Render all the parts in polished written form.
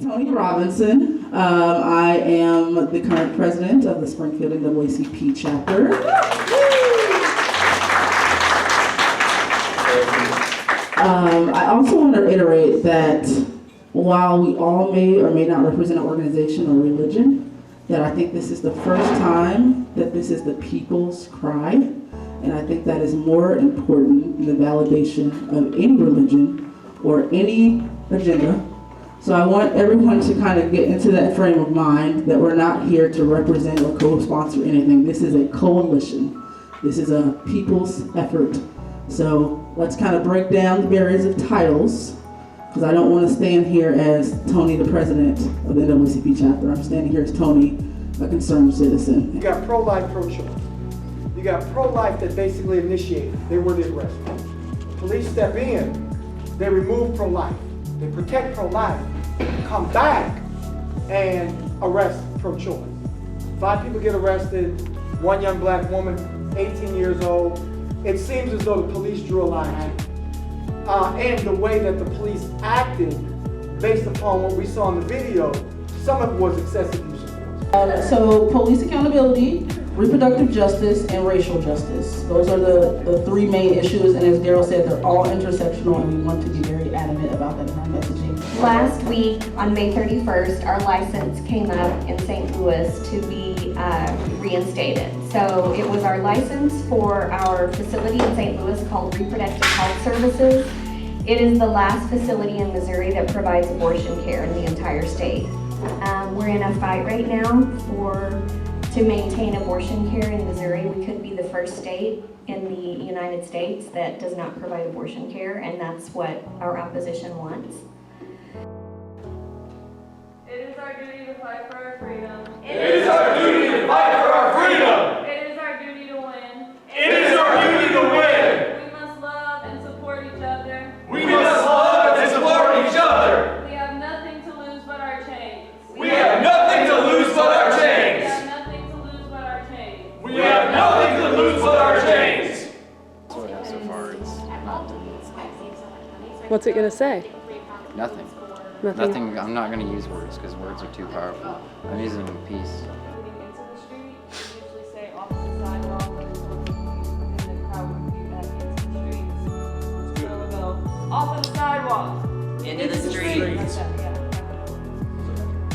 Tony Robinson. I am the current president of the Springfield NAACP chapter. I also want to reiterate that while we all may or may not represent an organization or religion, that I think this is the first time that this is the people's cry. And I think that is more important than the validation of any religion or any agenda. So I want everyone to kind of get into that frame of mind that we're not here to represent or co-sponsor anything. This is a coalition. This is a people's effort. So let's kind of break down the barriers of titles, because I don't want to stand here as Tony, the president of the NAACP chapter. I'm standing here as Tony, a concerned citizen. You got pro-life, pro-choice. You got pro-life that basically initiated. They were the aggressor. Police step in, they remove pro-life. They protect pro-life, come back and arrest pro-choice. 5 people get arrested, 1 young black woman, 18 years old. It seems as though the police drew a line. And the way that the police acted, based upon what we saw in the video, some of it was excessive use of force. So police accountability, reproductive justice, and racial justice. Those are the 3 main issues, and as Daryl said, they're all intersectional, and we want to be very adamant about that in our messaging. Last week, on May 31st, our license came up in St. Louis to be reinstated. So it was our license for our facility in St. Louis called Reproductive Health Services. It is the last facility in Missouri that provides abortion care in the entire state. We're in a fight right now to maintain abortion care in Missouri. We could be the first state in the United States that does not provide abortion care, and that's what our opposition wants. It is our duty to fight for our freedom. It is our duty to fight for our freedom. It is our duty to win. It is our duty to win. We must love and support each other. We must love and support each other. We have nothing to lose but our chains. We have nothing to lose but our chains. We have nothing to lose but our chains. We have nothing to lose but our chains. So far, it's not. What's it gonna say? Nothing. Nothing. I'm not gonna use words because words are too powerful. I'm using them in peace. Moving into the street, we usually say off to the sidewalk, and then the crowd would repeat that into the streets. So we'll go off of the sidewalk. Into the street. Like that, yeah.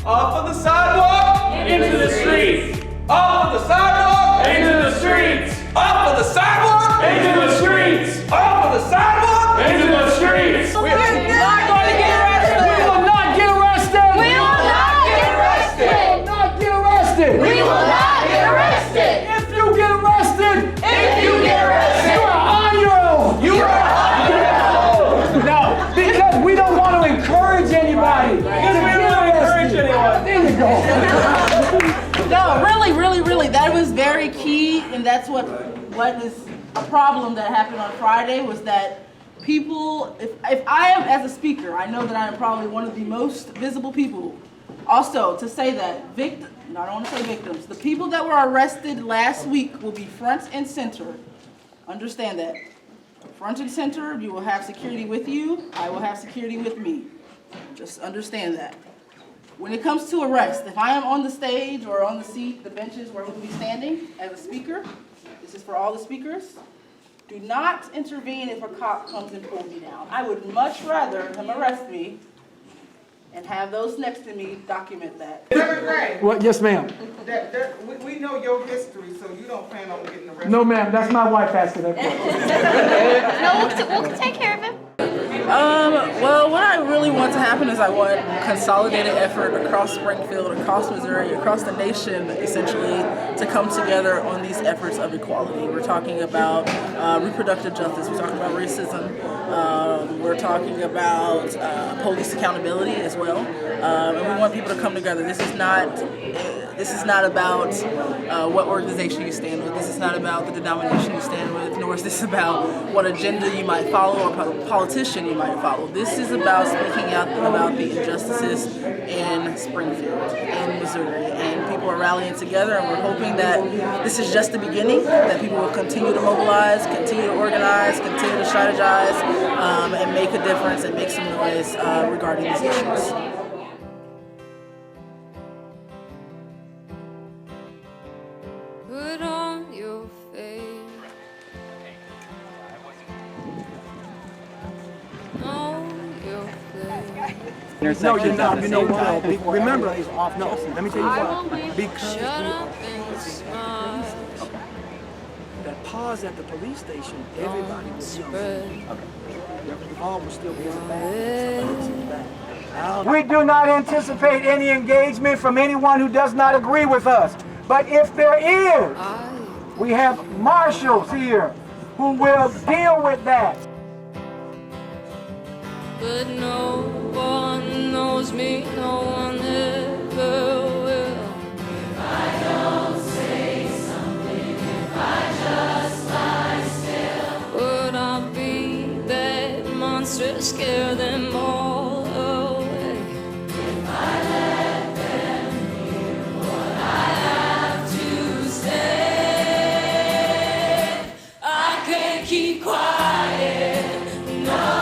Off of the sidewalk, into the streets. Off of the sidewalk, into the streets. Off of the sidewalk, into the streets. Off of the sidewalk, into the streets. We're not going to get arrested. We will not get arrested! We will not get arrested. We will not get arrested! We will not get arrested. If you get arrested, If you get arrested, you are on your own! you are on your own. No, because we don't want to encourage anybody. Because we don't want to encourage anyone. There you go. No, really, that was very key, and that's what is a problem that happened on Friday, was that people, if I am as a speaker, I know that I am probably one of the most visible people. Also, to say that I don't want to say victims, the people that were arrested last week will be front and center. Understand that. Front and center, you will have security with you, I will have security with me. Just understand that. When it comes to arrest, if I am on the stage or on the seat, the benches where we'll be standing as a speaker, this is for all the speakers, do not intervene if a cop comes and pulls me down. I would much rather him arrest me and have those next to me document that. What? Yes, ma'am. We know your history, so you don't plan on getting arrested. No, ma'am. That's my wife asking that question. No, we'll take care of him. Well, what I really want to happen is I want consolidated effort across Springfield, across Missouri, across the nation, essentially, to come together on these efforts of equality. We're talking about reproductive justice, we're talking about racism, we're talking about police accountability as well, and we want people to come together. This is not about what organization you stand with. This is not about the denomination you stand with, nor is this about what agenda you might follow or politician you might follow. This is about speaking out about the injustices in Springfield, in Missouri, and people are rallying together, and we're hoping that this is just the beginning, that people will continue to mobilize, continue to organize, continue to strategize, and make a difference and make some noise regarding these issues. Put on your face. Know your place. No, you're not. You know why? Remember, it's off. No, let me tell you why. Because Shut up and smile. that pause at the police station, everybody was Spread. the ball was still being back. We do not anticipate any engagement from anyone who does not agree with us. But if there is, we have marshals here who will deal with that. But no one knows me, no one ever will. If I don't say something, if I just lie still, would I be that monster, scare them all away? If I let them hear what I have to say, I can't keep quiet. No.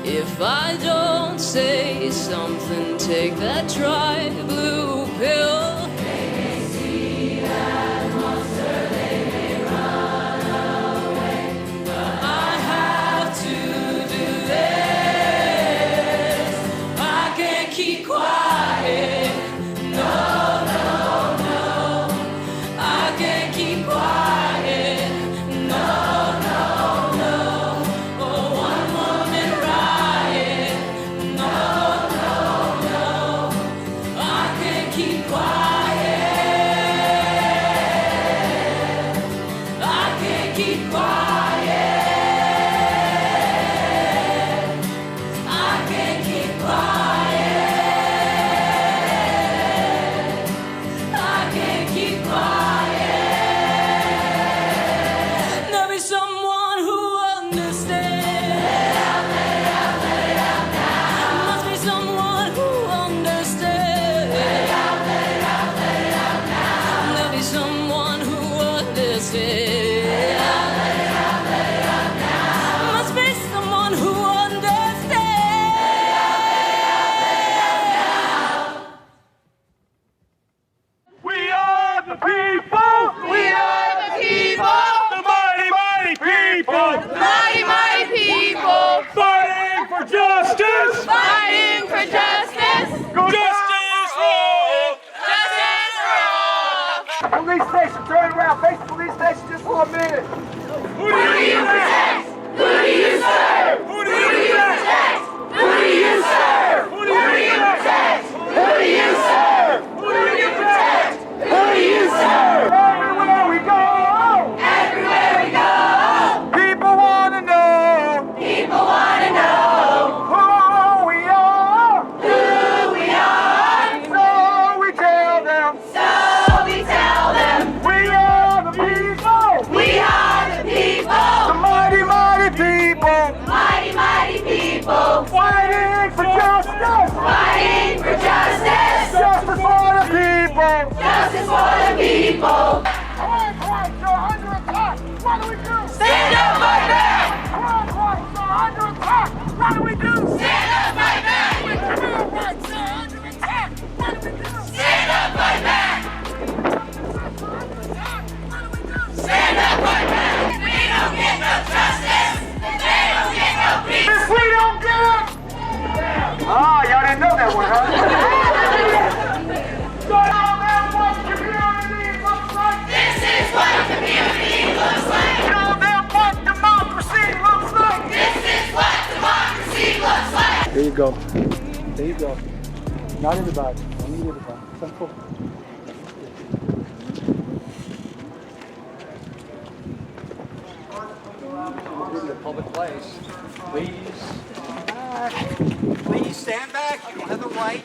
If I don't say something, take that dry blue pill. They may see that monster, they may run away, but I have to do this. I can't keep quiet. No, no, no. I can't keep quiet. No, no, no. Oh, one woman riot. No, no, no. I can't keep quiet. I can't keep quiet. I can't keep quiet. I can't keep quiet. There'll be someone who understands. Let it out, let it out now. Must be someone who understands. Let it out, let it out, let it out now. There'll be someone who understands. Let it out, let it out now. Must be someone who understands. We are the people! We are the people. The mighty, mighty people! Mighty, mighty people. Fighting for justice! Fighting for justice. Justice for all! Justice for all. Police station, turn around, face the police station just for a minute. Who do you protect? Who do you serve? Who do you protect? Who do you serve? Who do you protect? Who do you serve? Who do you protect? Who do you serve? Everywhere we go, Everywhere we go, people want to know people want to know who we are. who we are. So we tell them, So we tell them, we are the people, we are the people. the mighty, mighty people, Mighty, mighty people. fighting for justice, Fighting for justice. justice for the people. Justice for the people. Crime rights are under attack. What do we do? Stand up, fight back. Crime rights are under attack. What do we do? Stand up, fight back. Crime rights are under attack. What do we do? Stand up, fight back. Stand up, fight back. We don't get no justice. They don't get no peace. If we don't get it! Ah, y'all didn't know that one, huh? This is what community looks like. Show them what democracy looks like! This is what democracy looks like. There you go. There you go. Not everybody. I need everybody. Some cool. This is a public place. Please. Please stand back. You don't have the right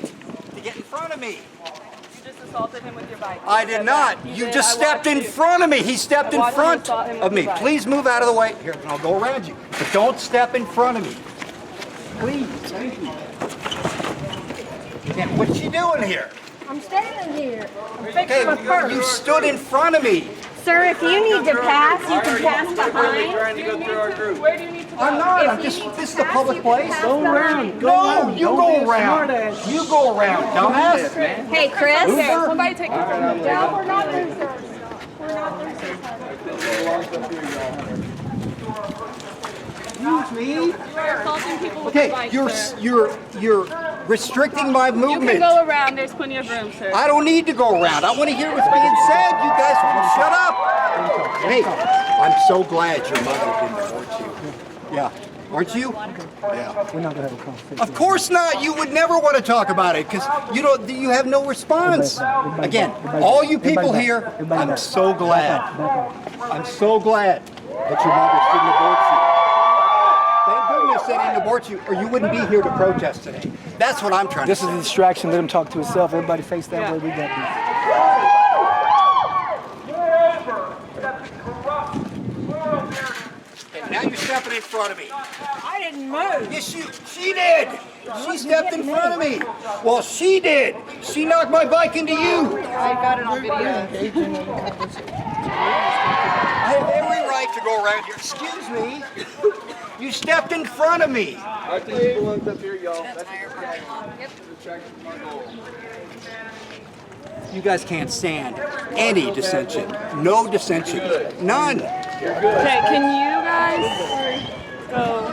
to get in front of me. You just assaulted him with your bike. I did not. You just stepped in front of me. He stepped in front of me. Please move out of the way. Here, I'll go around you. But don't step in front of me. Please, thank you. Again, what's she doing here? I'm standing here. Okay, you stood in front of me. Sir, if you need to pass, you can pass behind. Where do you need to go? I'm not. I'm just. This is a public place. Go around. No, you go around. You go around, dumbass. Hey, Chris. Uber. Somebody take your phone. No, we're not losers. We're not losers. Excuse me. You are assaulting people with Okay, your bike, you're sir. you're restricting my You movement. can go around. There's plenty of room, sir. I don't need to go around. I want to hear what's being said. You guys wouldn't shut up. Hey, I'm so glad your mother didn't divorce you. Yeah. Aren't you? Yeah. We're not gonna have a conversation. Of course not. You would never want to talk about it because you have no response. Again, all you people here, I'm so glad. I'm so glad that your mother didn't divorce you. Thank goodness they didn't divorce you, or you wouldn't be here to protest today. That's what I'm trying to say. This is a distraction. Let him talk to himself. Everybody face that way. We got this. And now you're stepping in front of me. I didn't move. Yes, she did. She stepped in front of me. Well, she did. She knocked my bike into you. I got it on video. I have every right to go around here. Excuse me. You stepped in front of me. Our attention belongs up here, y'all. You guys can't stand any dissension. No dissension. None. Okay, can you guys go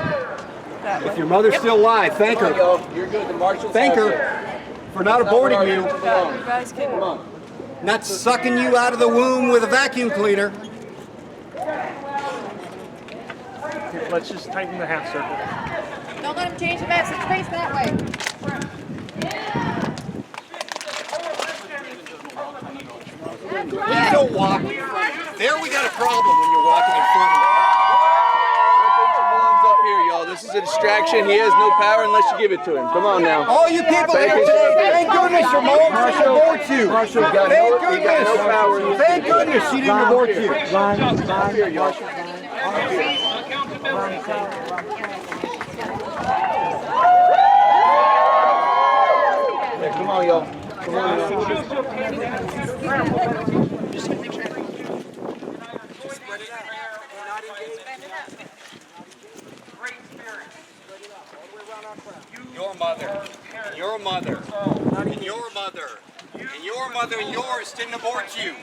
that way? If your mother's still alive, thank her. You're good. The marshals Thank have her for not aborting you. You guys can. Not sucking you out of the womb with a vacuum cleaner. Let's just tighten the half circle. Don't let him change the message. Face that way. Please don't walk. There we got a problem when you're walking in front of me. up here, y'all. This is a distraction. He has no power unless you give it to him. Come on now. All you people here today, thank goodness your mom didn't abort you. Thank goodness. Thank goodness she didn't abort you. Up here, y'all. Come on, y'all. Come on, y'all. Your mother, your mother, and your mother, and your mother and yours didn't abort you.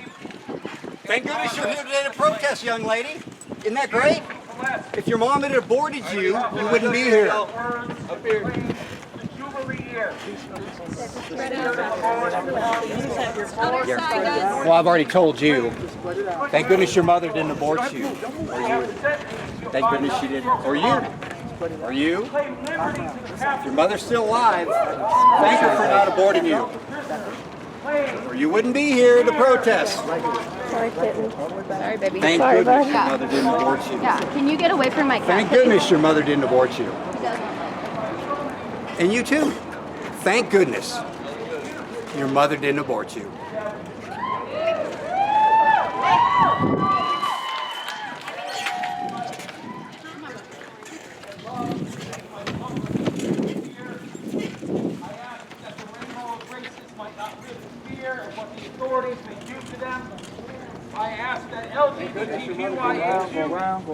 Thank goodness you're here today to protest, young lady. Isn't that great? If your mom had aborted you, you wouldn't be here. Up here. Well, I've already told you. Thank goodness your mother didn't abort you. Or you. Thank goodness she didn't. Or you. Or you. If your mother's still alive, thank her for not aborting you. Or you wouldn't be here to protest. Sorry, kitten. Sorry, baby. Thank goodness your mother didn't abort you. Yeah, can you get away from my cat? Thank goodness your mother didn't abort you. And you too. Thank goodness your mother didn't abort you. I ask that LGBTQIA go around.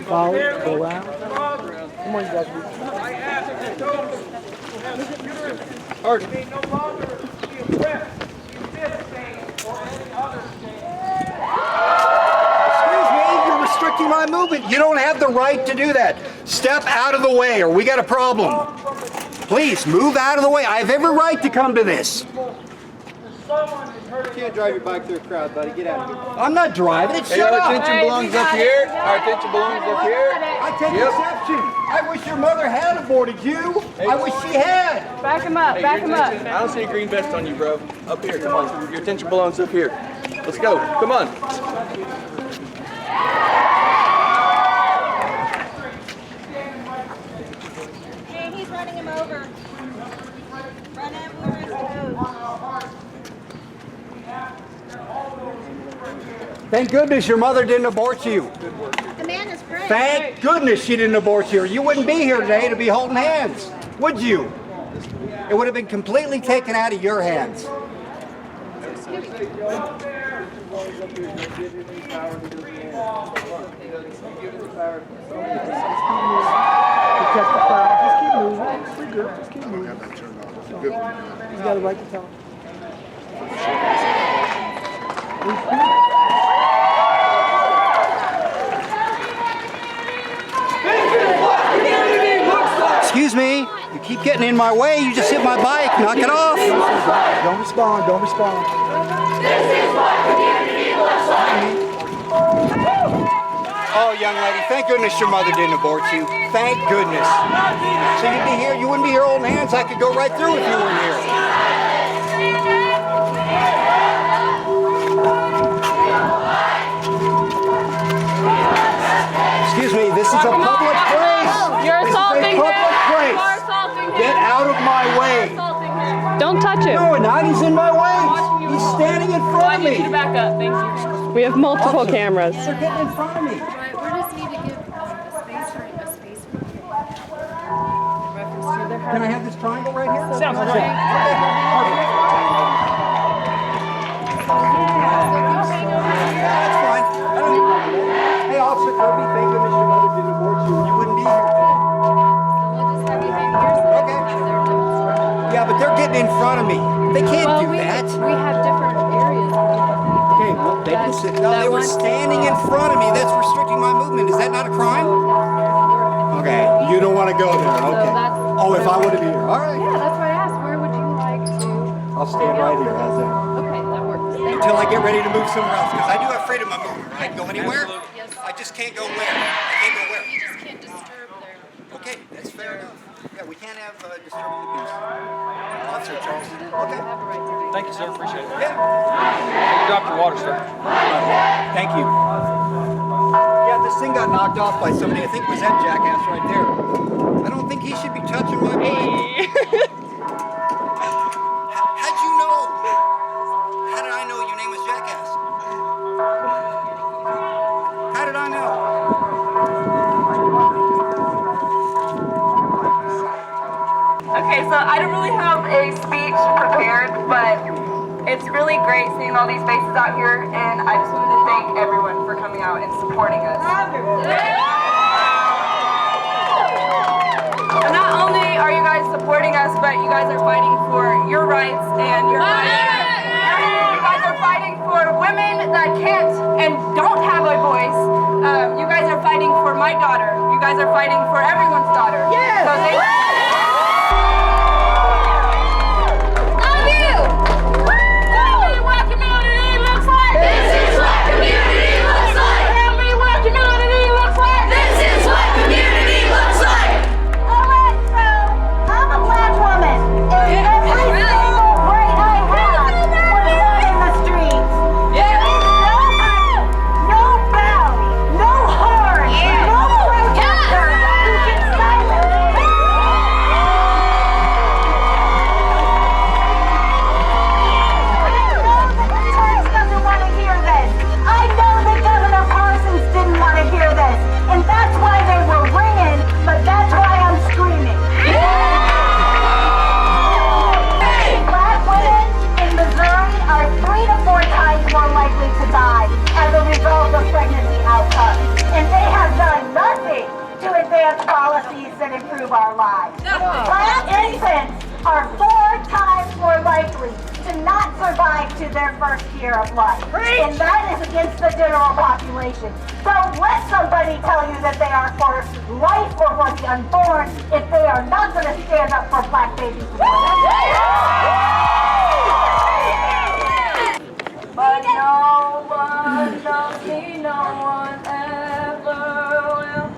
Follow, go around. Come on, you guys. I ask that those who have uterus may no longer be oppressed in this state or any other state. Excuse me, you're restricting my movement. You don't have the right to do that. Step out of the way or we got a problem. Please, move out of the way. I have every right to come to this. You can't drive your bike through a crowd, buddy. Get out of here. I'm not driving it. Hey, Shut our up. attention belongs up here. Our attention belongs up here. I take exception. I wish your mother had aborted you. I wish she had. Back him up, back him up. I don't see a green vest on you, bro. Up here, come on. Your attention belongs up here. Let's go. Come on. Hey, he's running him over. Thank goodness your mother didn't abort you. Amanda's praying. Thank goodness she didn't abort you. You wouldn't be here today to be holding hands, would you? It would have been completely taken out of your hands. He's got a right to tell. Excuse me, you keep getting in my way. You just hit my bike. Knock it off. Don't respond. Don't respond. This is what community looks like. Oh, young lady, thank goodness your mother didn't abort you. Thank goodness. So you'd be here, you wouldn't be here holding hands. I could go right through if you weren't here. Excuse me, this is a public place. You're assaulting him. Public place. You're assaulting him. Get out of my way. Assaulting him. Don't touch him. No, not. He's in my way. He's standing in front I of need you me. to back up. Thank you. We have multiple cameras. They're getting in front of me. Right, we just need to give a space for reference to their Can I have this triangle right here? Sounds Okay. great. That's fine. Hey, Officer Kirby, thank goodness your mother didn't abort you. You wouldn't be here today. We'll just have you hang here so they can have their demonstration. Yeah, but they're getting in front of me. They can't do that. We have different areas. Okay, well, they didn't sit. No, they were standing in front of me. That's restricting my movement. Is that not a crime? Okay, you don't want to go there. Okay. Oh, if I would have been here. All right. Yeah, that's why I asked. Where would you like to? I'll stand right here. How's that? Okay, that works. Thank Until you. I get ready to move somewhere else, because I do have freedom of movement, right? Go anywhere? Yes. I just can't go where? I can't go where? You just can't disturb their. Okay, that's fair enough. Yeah, we can't have disturbing the peace. Officer Charleston. Okay. Have a right to do. Thank you, sir. Appreciate it. Yeah. You dropped your water, sir. Thank you. Yeah, this thing got knocked off by somebody. I think it was that jackass right there. I don't think he should be touching my bike. How'd you know? How did I know your name was Jackass? How did I know? Okay, so I don't really have a speech prepared, but it's really great seeing all these faces out here, and I just wanted to thank everyone for coming out and supporting us. And not only are you guys supporting us, but you guys are fighting for your rights, and you guys are fighting for women that can't and don't have a voice. You guys are fighting for my daughter. You guys are fighting for everyone's daughter. Yeah. So thank you. Policies that improve our lives. Black infants are 4 times more likely to not survive to their first year of life. And that is against the general population. So let somebody tell you that they are for life or for the unborn if they are not going to stand up for black babies. But no one knows me, no one ever will.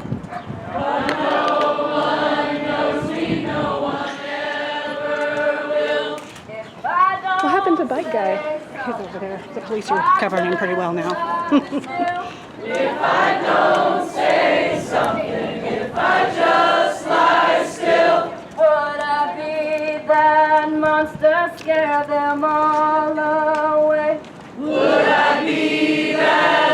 But no one knows me, no one ever will. If I don't What happened to bike guy? He's over there. The police are covering him pretty well now. if I don't say something, if I just lie still, would I be that monster, scare them all away? Would I be that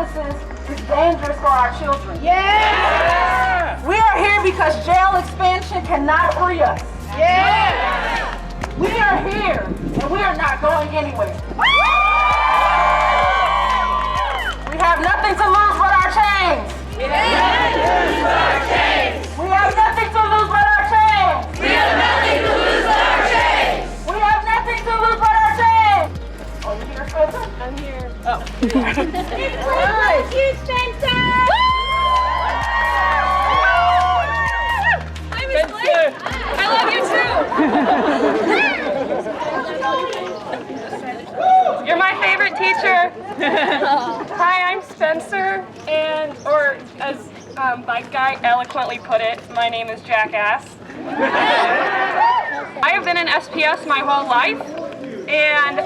campuses is dangerous for our children. Yeah! We are here because jail expansion cannot free us. Yeah! We are here, and we are not going anywhere. We have nothing to lose but our chains. We have nothing to lose but our chains. We have nothing to lose but our chains. We have nothing to lose but our chains. We have nothing to lose but our chains. Oh, you here, Spencer? I'm here. Oh. Thank you, Spencer! Hi, Miss Blake. I love you too. You're my favorite teacher. Hi, I'm Spencer, or as Bike Guy eloquently put it, my name is Jackass. I have been in SPS my whole life, and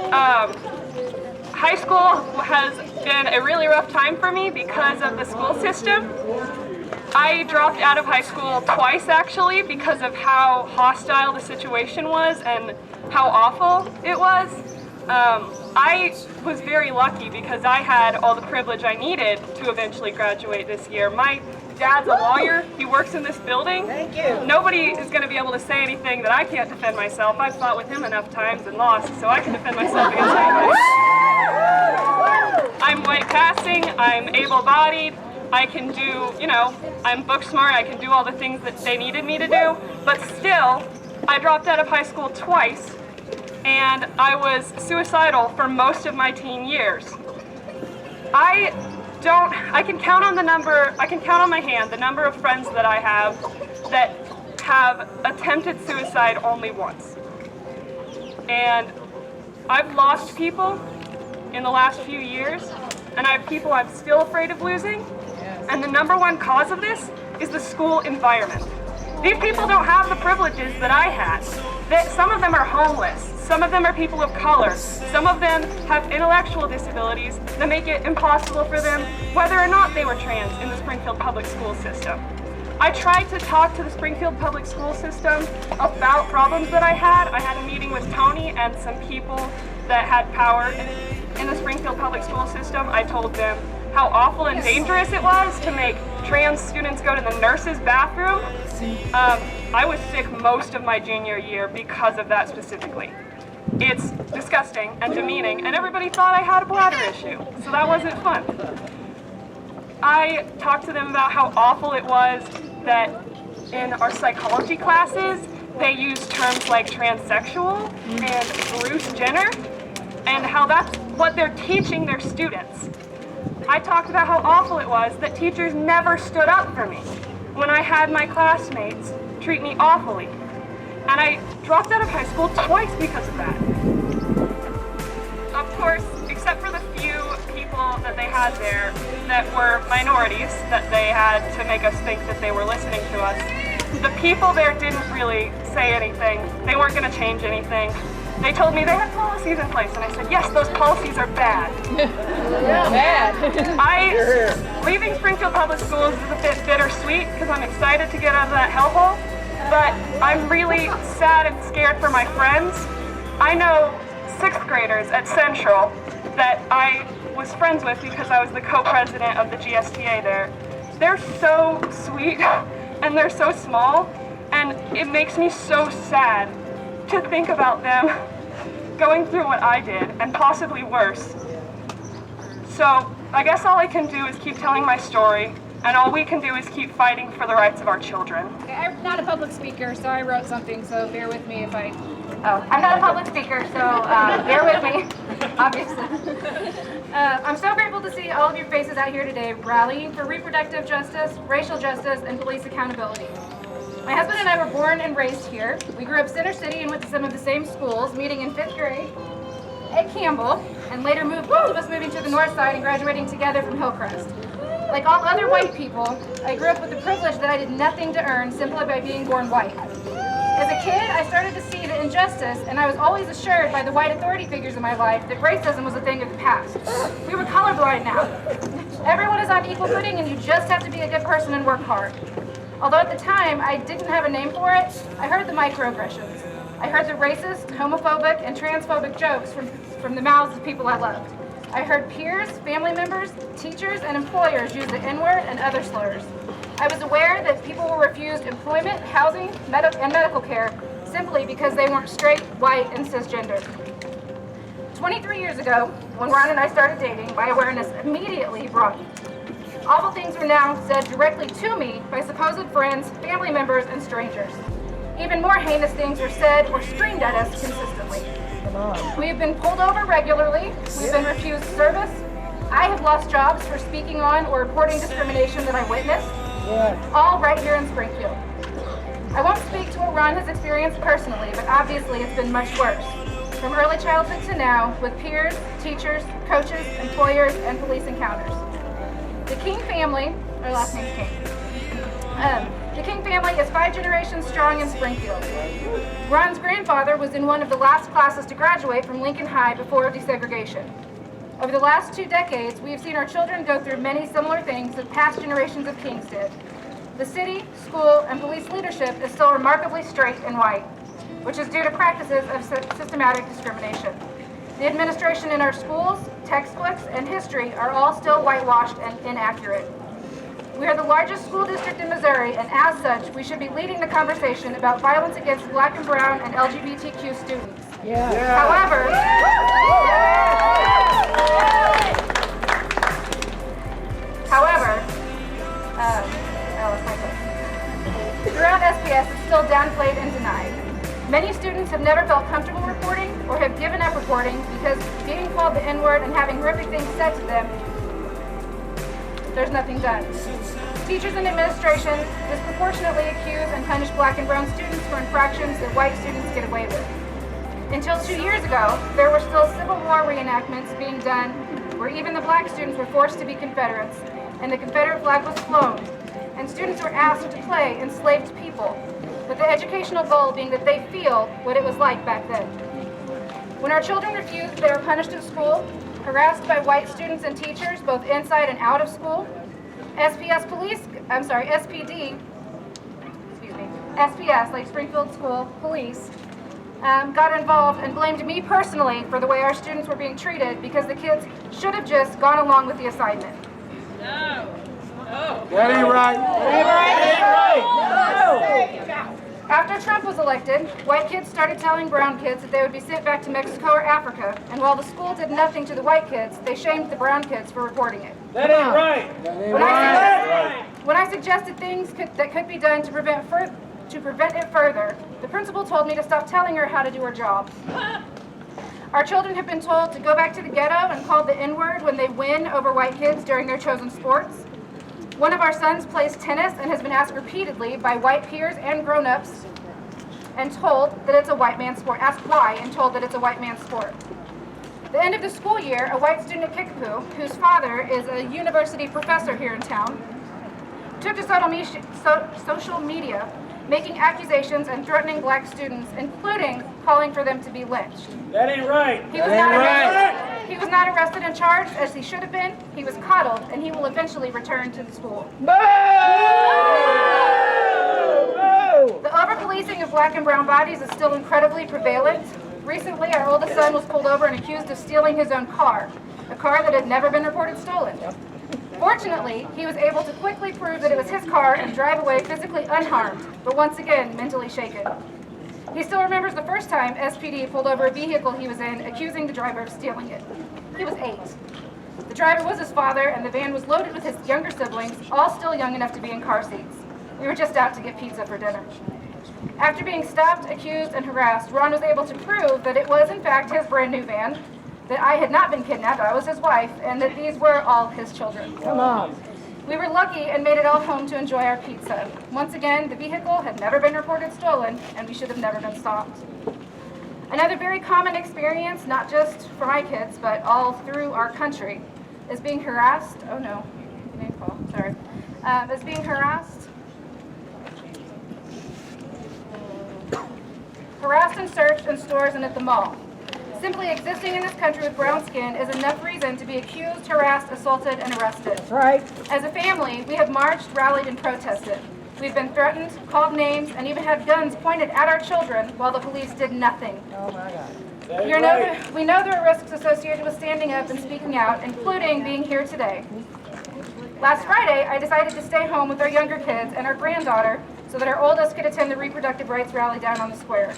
high school has been a really rough time for me because of the school system. I dropped out of high school twice actually because of how hostile the situation was and how awful it was. I was very lucky because I had all the privilege I needed to eventually graduate this year. My dad's a lawyer. He works in this building. Thank you. Nobody is going to be able to say anything that I can't defend myself. I've fought with him enough times and lost, so I can defend myself against anybody. I'm white passing. I'm able-bodied. I can do, I'm book smart. I can do all the things that they needed me to do. But still, I dropped out of high school twice, and I was suicidal for most of my teen years. I can count on my hand the number of friends that I have that have attempted suicide only once. And I've lost people in the last few years, and I have people I'm still afraid of losing. And the number one cause of this is the school environment. These people don't have the privileges that I had. Some of them are homeless. Some of them are people of color. Some of them have intellectual disabilities that make it impossible for them, whether or not they were trans, in the Springfield public school system. I tried to talk to the Springfield public school system about problems that I had. I had a meeting with Tony and some people that had power in the Springfield public school system. I told them how awful and dangerous it was to make trans students go to the nurse's bathroom. I was sick most of my junior year because of that specifically. It's disgusting and demeaning, and everybody thought I had a bladder issue, so that wasn't fun. I talked to them about how awful it was that in our psychology classes, they use terms like transsexual and Bruce Jenner, and how that's what they're teaching their students. I talked about how awful it was that teachers never stood up for me when I had my classmates treat me awfully. And I dropped out of high school twice because of that. Of course, except for the few people that they had there that were minorities that they had to make us think that they were listening to us, the people there didn't really say anything. They weren't going to change anything. They told me they had policies in place, and I said, yes, those policies are bad. Bad. Leaving Springfield Public Schools is a bit bittersweet because I'm excited to get out of that hellhole, but I'm really sad and scared for my friends. I know 6th graders at Central that I was friends with because I was the co-president of the GSTA there. They're so sweet and they're so small, and it makes me so sad to think about them going through what I did, and possibly worse. So I guess all I can do is keep telling my story, and all we can do is keep fighting for the rights of our children. Okay, I'm not a public speaker, so I wrote something, so bear with me if I... Oh, I'm not a public speaker, so bear with me, obviously. I'm so grateful to see all of your faces out here today rallying for reproductive justice, racial justice, and police accountability. My husband and I were born and raised here. We grew up Center City and went to some of the same schools, meeting in 5th grade at Campbell, and later both of us moving to the north side and graduating together from Hillcrest. Like all other white people, I grew up with the privilege that I did nothing to earn simply by being born white. As a kid, I started to see the injustice, and I was always assured by the white authority figures in my life that racism was a thing of the past. We were colorblind now. Everyone is on equal footing, and you just have to be a good person and work hard. Although at the time I didn't have a name for it, I heard the microaggressions. I heard the racist, homophobic, and transphobic jokes from the mouths of people I loved. I heard peers, family members, teachers, and employers use the N-word and other slurs. I was aware that people were refused employment, housing, and medical care simply because they weren't straight, white, and cisgender. 23 years ago, when Ron and I started dating, my awareness immediately broadened. Awful things were now said directly to me by supposed friends, family members, and strangers. Even more heinous things were said or screamed at us consistently. We have been pulled over regularly. We've been refused service. I have lost jobs for speaking on or reporting discrimination that I witnessed. All right here in Springfield. I won't speak to what Ron has experienced personally, but obviously it's been much worse. From early childhood to now, with peers, teachers, coaches, employers, and police encounters. The King family, our last name's King. The King family is 5 generations strong in Springfield. Ron's grandfather was in one of the last classes to graduate from Lincoln High before desegregation. Over the last 2 decades, we have seen our children go through many similar things that past generations of Kings did. The city, school, and police leadership is still remarkably straight and white, which is due to practices of systematic discrimination. The administration in our schools, textbooks, and history are all still whitewashed and inaccurate. We are the largest school district in Missouri, and as such, we should be leading the conversation about violence against Black and Brown and LGBTQ students. However, throughout SPS, it's still downplayed and denied. Many students have never felt comfortable reporting or have given up reporting because being called the N-word and having horrific things said to them, there's nothing done. Teachers and administration disproportionately accuse and punish Black and brown students for infractions that white students get away with. Until 2 years ago, there were still Civil War reenactments being done where even the Black students were forced to be Confederates and the Confederate flag was flown, and students were asked to play enslaved people, with the educational goal being that they feel what it was like back then. When our children refused, they were punished at school, harassed by white students and teachers, both inside and out of school. SPS, like Springfield School Police, got involved and blamed me personally for the way our students were being treated because the kids should have just gone along with the assignment. No. That ain't right. After Trump was elected, white kids started telling brown kids that they would be sent back to Mexico or Africa, and while the school did nothing to the white kids, they shamed the brown kids for reporting it. That ain't right. When I suggested things that could be done to prevent it further, the principal told me to stop telling her how to do her job. Our children have been told to go back to the ghetto and called the N-word when they win over white kids during their chosen sports. One of our sons plays tennis and has been asked repeatedly by white peers and grown-ups and told that it's a white man's sport. Asked why and told that it's a white man's sport. The end of the school year, a white student at Kickapoo, whose father is a university professor here in town, took to social media, making accusations and threatening Black students, including calling for them to be lynched. That ain't right. He was not arrested and charged as he should have been. He was coddled, and he will eventually return to the school. The over-policing of Black and brown bodies is still incredibly prevalent. Recently, our oldest son was pulled over and accused of stealing his own car, a car that had never been reported stolen. Fortunately, he was able to quickly prove that it was his car and drive away physically unharmed, but once again, mentally shaken. He still remembers the first time SPD pulled over a vehicle he was in, accusing the driver of stealing it. He was 8. The driver was his father, and the van was loaded with his younger siblings, all still young enough to be in car seats. We were just out to get pizza for dinner. After being stopped, accused, and harassed, Ron was able to prove that it was in fact his brand new van, that I had not been kidnapped, I was his wife, and that these were all his children. Come on. We were lucky and made it all home to enjoy our pizza. Once again, the vehicle had never been reported stolen, and we should have never been stopped. Another very common experience, not just for my kids, but all through our country, is being harassed. Oh no, name call, sorry. Is being harassed and searched in stores and at the mall. Simply existing in this country with brown skin is enough reason to be accused, harassed, assaulted, and arrested. That's right. As a family, we have marched, rallied, and protested. We've been threatened, called names, and even had guns pointed at our children while the police did nothing. Oh my God. We know there are risks associated with standing up and speaking out, including being here today. Last Friday, I decided to stay home with our younger kids and our granddaughter so that our oldest could attend the reproductive rights rally down on the square.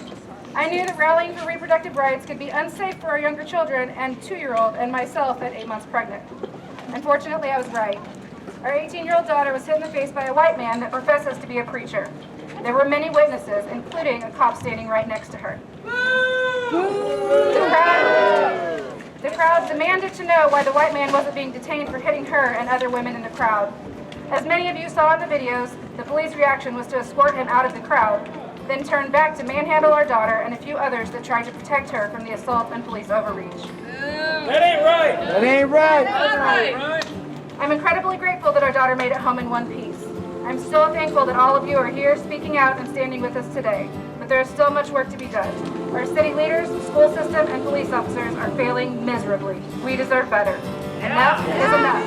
I knew that rallying for reproductive rights could be unsafe for our younger children and 2-year-old and myself at 8 months pregnant. Unfortunately, I was right. Our 18-year-old daughter was hit in the face by a white man that professes to be a preacher. There were many witnesses, including a cop standing right next to her. The crowd demanded to know why the white man wasn't being detained for hitting her and other women in the crowd. As many of you saw in the videos, the police reaction was to escort him out of the crowd, then turn back to manhandle our daughter and a few others that tried to protect her from the assault and police overreach. That ain't right. That ain't right. That's right. I'm incredibly grateful that our daughter made it home in one piece. I'm so thankful that all of you are here speaking out and standing with us today, but there is still much work to be done. Our city leaders, school system, and police officers are failing miserably. We deserve better. Enough is enough.